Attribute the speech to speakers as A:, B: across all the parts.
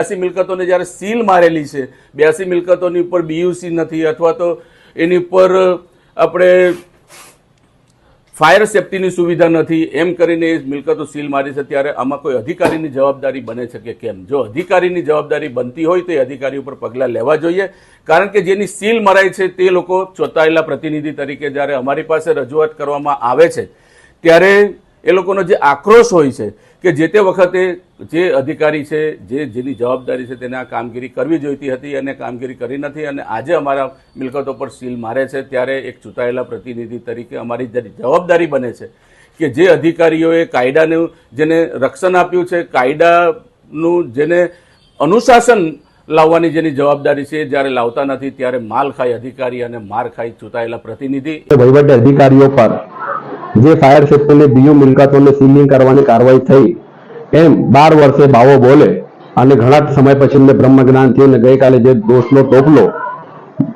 A: 82 મિલકતોને જ્યારે સીલ મારેલી છે, 82 મિલકતોની ઉપર બીયુસી નથી અથવા તો એની ઉપર આપણે ફાયર સેફટીની સુવિધા નથી, એમ કરીને એ મિલકતો સીલ મારી છે, ત્યારે આમાં કોઈ અધિકારીની જવાબદારી બને છે કે કેમ? જો અધિકારીની જવાબદારી બનતી હોય તો એ અધિકારી ઉપર પગલાં લેવા જોઈએ, કારણ કે જેની સીલ મરાય છે તે લોકો ચૂંટાયેલા પ્રતિનિધિ તરીકે જ્યારે અમારી પાસે રજૂઆત કરવામાં આવે છે ત્યારે એ લોકોનો જે આક્રોશ હોય છે કે જે તે વખતે જે અધિકારી છે, જેની જવાબદારી છે તેને આ કામગીરી કરવી જોઈતી હતી અને કામગીરી કરી નથી, અને આજે અમારા મિલકતો પર સીલ મારે છે, ત્યારે એક ચૂંટાયેલા પ્રતિનિધિ તરીકે અમારી જવાબદારી બને છે કે જે અધિકારીઓએ કાયદાનું જેને રક્ષણ આપ્યું છે, કાયદાનું જેને અનુશાસન લાવવાની જેની જવાબદારી છે, જ્યારે લાવતા નથી ત્યારે માલ ખાય અધિકારી અને માર ખાય ચૂંટાયેલા પ્રતિનિધિ.
B: વહીવટી અધિકારીઓ પર જે ફાયર સેફ્ટીને બીયુ મિલકતોને સીલિંગ કરવાની કાર્યવાહી થઈ એમ 12 વર્ષે બાવો બોલે અને ઘણા સમય પછી એમને બ્રહ્મ જ્ઞાન થયું અને ગઈકાલે જે દોષનો ટોપલો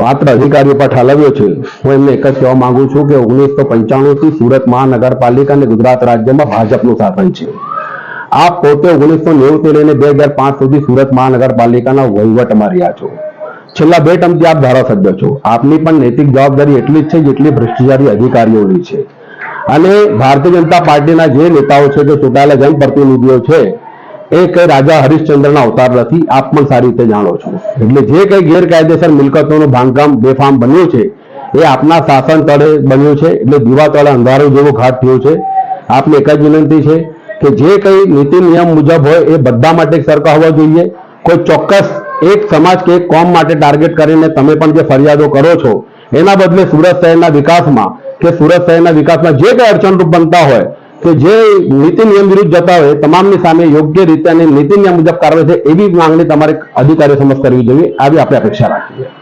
B: માત્ર અધિકારીઓ પર ઠાલવ્યો છે, હું એમને એક જ કહેવા માંગુ છું કે 1995 થી સુરત મહાનગરપાલિકા અને ગુજરાત રાજ્યમાં ભાજપનું શાસન છે. આપ પોતે 1990 થી લઈને 2005 સુધી સુરત મહાનગરપાલિકાના વહીવટમાં રહ્યા છો. છેલ્લા 2 ટર્મથી આપ ધારાસભ્ય છો. આપની પણ નૈતિક જવાબદારી એટલી જ છે જેટલી ભ્રષ્ટાચારી અધિકારીઓની છે. અને ભારતીય જનતા પાર્ટીના જે નેતાઓ છે, જે ચૂંટાયેલા જનપ્રતિનિધિઓ છે, એ કઈ રાજા હરિશ્ચંદ્રના અવતાર નથી, આપ પણ સારી રીતે જાણો છો. એટલે જે કઈ ગેરકાયદેસર મિલકતોનું બાંધકામ બેફામ બન્યું છે એ આપના શાસન તળે બન્યું છે. એટલે દીવા તળે અંધારું જેવો ઘાટ થયો છે. આપને એક જ વિનંતી છે કે જે કઈ નીતિ નિયમ મુજબ હોય એ બધા માટે સરખા હોવા જોઈએ. કોઈ ચોક્કસ એક સમાજ કે એક કોમ માટે ટાર્ગેટ કરીને તમે પણ જે ફરિયાદો કરો છો એના બદલે સુરત શહેરના વિકાસમાં કે સુરત શહેરના વિકાસમાં જે કઈ અડચણરૂપ બનતા હોય કે જે નીતિ નિયમ વિરુદ્ધ જતા હોય તમામની સામે યોગ્ય રીતે અને નીતિ નિયમ મુજબ કાર્યવાહી છે એવી માંગણી તમારે અધિકારીઓ સમક્ષ કરવી જોઈએ, આવી આપણે અપેક્ષા રાખીએ.